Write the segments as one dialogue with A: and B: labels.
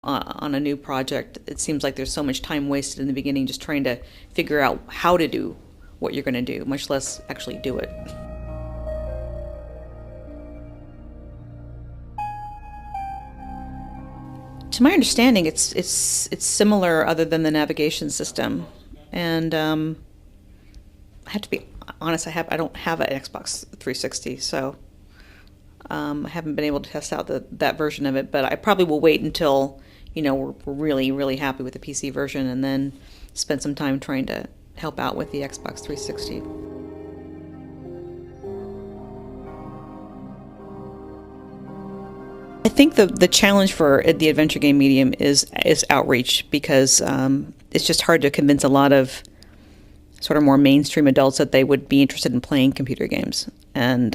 A: on a new project, it seems like there's so much time wasted in the beginning just trying to figure out how to do what you're going to do, much less actually do it. To my understanding, it's similar other than the navigation system, and I have to be honest. I don't have an Xbox 360, so I haven't been able to test out that version of it. But I probably will wait until we're really really happy with the PC version, and then spend some time trying to help out with the Xbox 360. I think the challenge for the adventure game medium is outreach, because it's just hard to convince a lot of sort of more mainstream adults that they would be interested in playing computer games. And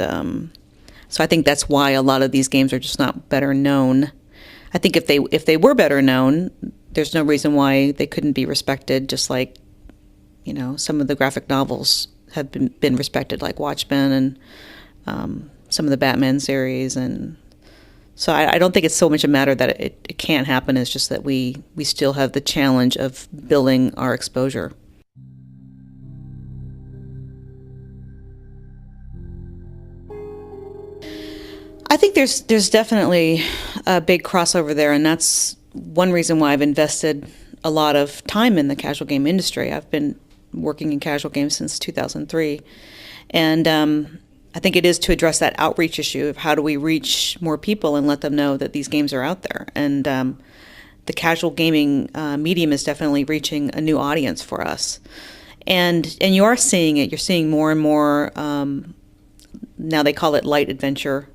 A: so I think that's why a lot of these games are just not better known. I think if they were better known, there's no reason why they couldn't be respected, just like some of the graphic novels have been respected, like Watchmen and some of the Batman series. And so I don't think it's so much a matter that it can't happen. It's just that we still have the challenge of building our exposure. I think there's definitely a big crossover there, and that's one reason why I've invested a lot of time in the casual game industry. I've been working in casual games since 2003, and I think it is to address that outreach issue of how do we reach more people and let them know that these games are out there. And the casual gaming medium is definitely reaching a new audience for us. And you are seeing it. You're seeing more and more, now they call it light adventure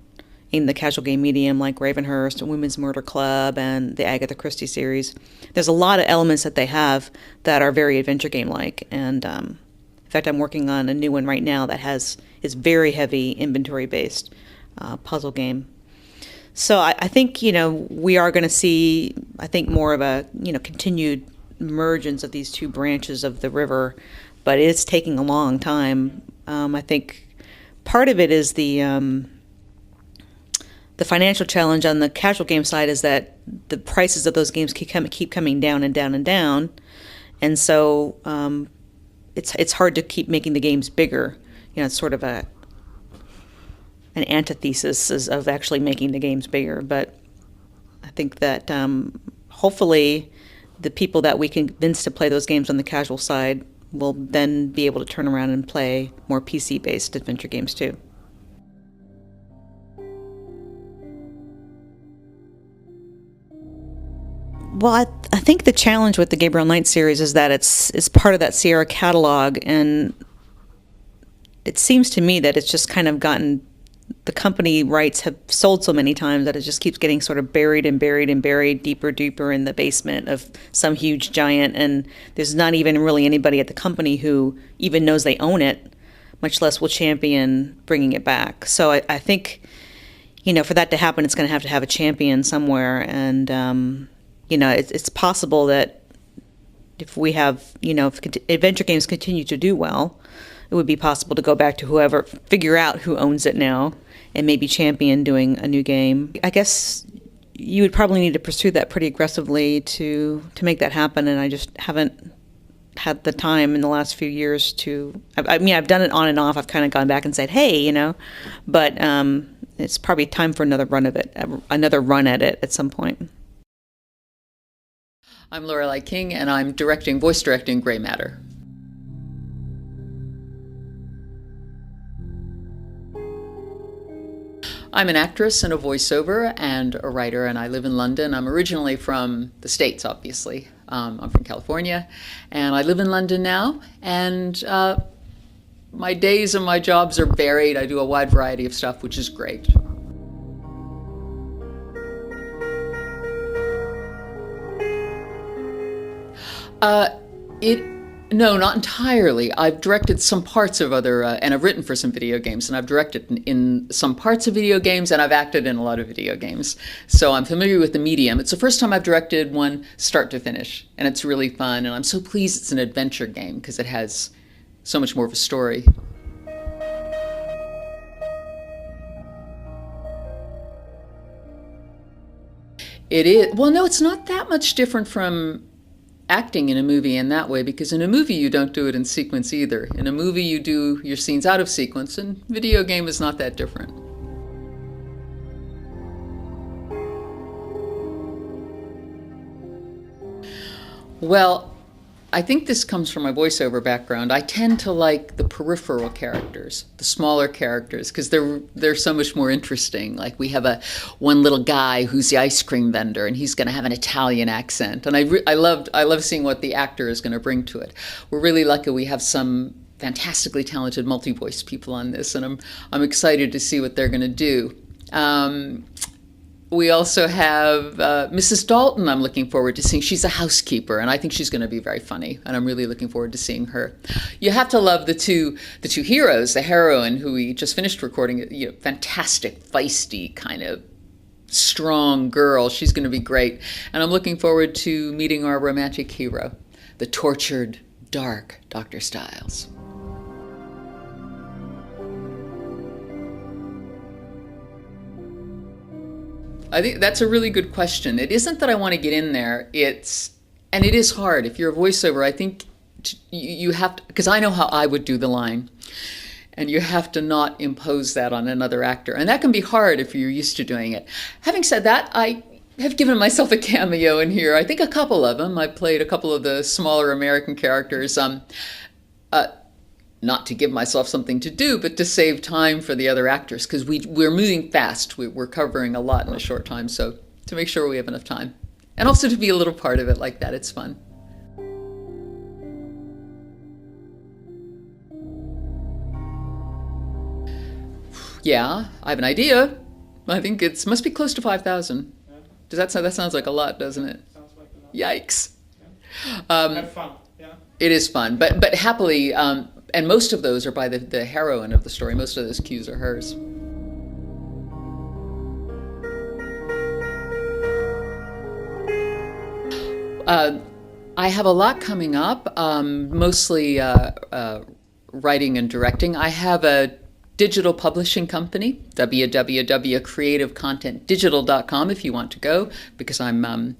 A: in the casual game medium, like Ravenhurst and Women's Murder Club and the Agatha Christie series. There's a lot of elements that they have that are very adventure game-like. And in fact, I'm working on a new one right now that is very heavy inventory-based puzzle game. So I think we are going to see, I think, more of a continued emergence of these two branches of the river, but it's taking a long time. I think part of it is the financial challenge on the casual game side is that the prices of those games keep coming down and down and down, and so it's hard to keep making the games bigger. It's sort of an antithesis of actually making the games bigger. But I think that hopefully the people that we convince to play those games on the casual side will then be able to turn around and play more PC-based adventure games too. Well, I think the challenge with the Gabriel-Knight series is that it's part of that Sierra catalog, and it seems to me that it's just kind of gotten, the company rights have sold so many times that it just keeps getting sort of buried and buried and buried deeper in the basement of some huge giant, and there's not even really anybody at the company who even knows they own it, much less will champion bringing it back. So I think, for that to happen, it's going to have a champion somewhere, and it's possible that if we have, if adventure games continue to do well, it would be possible to go back to figure out who owns it now, and maybe champion doing a new game. I guess you would probably need to pursue that pretty aggressively to make that happen, and I just haven't had the time in the last few years to. I've done it on and off. I've kind of gone back and said, hey, but it's probably time for another run at it at some point.
B: I'm Lorelei King, and I'm voice directing Gray Matter. I'm an actress and a voiceover and a writer, and I live in London. I'm originally from the States, obviously. I'm from California, and I live in London now, and my days and my jobs are varied. I do a wide variety of stuff, which is great. No, not entirely. I've directed some parts of other, and I've written for some video games, and I've directed in some parts of video games, and I've acted in a lot of video games. So I'm familiar with the medium. It's the first time I've directed one start to finish, and it's really fun, and I'm so pleased it's an adventure game because it has so much more of a story. It is. Well, no, it's not that much different from acting in a movie in that way, because in a movie you don't do it in sequence either. In a movie you do your scenes out of sequence, and video game is not that different. Well, I think this comes from my voiceover background. I tend to like the peripheral characters, the smaller characters, because they're so much more interesting. Like we have one little guy who's the ice cream vendor, and he's going to have an Italian accent, and I love seeing what the actor is going to bring to it. We're really lucky we have some fantastically talented multi-voice people on this, and I'm excited to see what they're going to do. We also have Mrs. Dalton I'm looking forward to seeing. She's a housekeeper, and I think she's going to be very funny, and I'm really looking forward to seeing her. You have to love the two heroes, the heroine who we just finished recording, fantastic, feisty, kind of strong girl. She's going to be great. And I'm looking forward to meeting our romantic hero, the tortured, dark Dr. Stiles. I think that's a really good question. It isn't that I want to get in there. And it is hard. If you're a voiceover, I think you have to, because I know how I would do the line, and you have to not impose that on another actor. And that can be hard if you're used to doing it. Having said that, I have given myself a cameo in here. I think a couple of them. I played a couple of the smaller American characters. Not to give myself something to do, but to save time for the other actors, because we're moving fast. We're covering a lot in a short time, so to make sure we have enough time. And also to be a little part of it like that, it's fun. Yeah, I have an idea. I think it must be close to 5,000. Yeah. That sounds like a lot, doesn't it?
C: Sounds like a lot.
B: Yikes.
C: Yeah. Have fun. Yeah.
B: It is fun, but happily, and most of those are by the heroine of the story. Most of those cues are hers. I have a lot coming up, mostly writing and directing. I have a digital publishing company, www.creativecontentdigital.com if you want to go, because I'm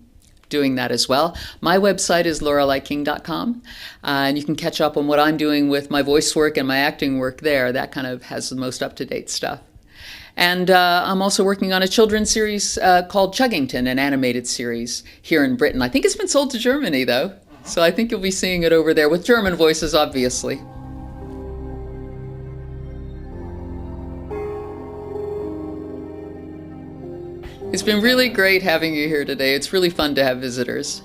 B: doing that as well. My website is loreleiking.com, and you can catch up on what I'm doing with my voice work and my acting work there. That kind of has the most up-to-date stuff. And I'm also working on a children's series called Chuggington, an animated series here in Britain. I think it's been sold to Germany, though, so I think you'll be seeing it over there with German voices, obviously. It's been really great having you here today. It's really fun to have visitors.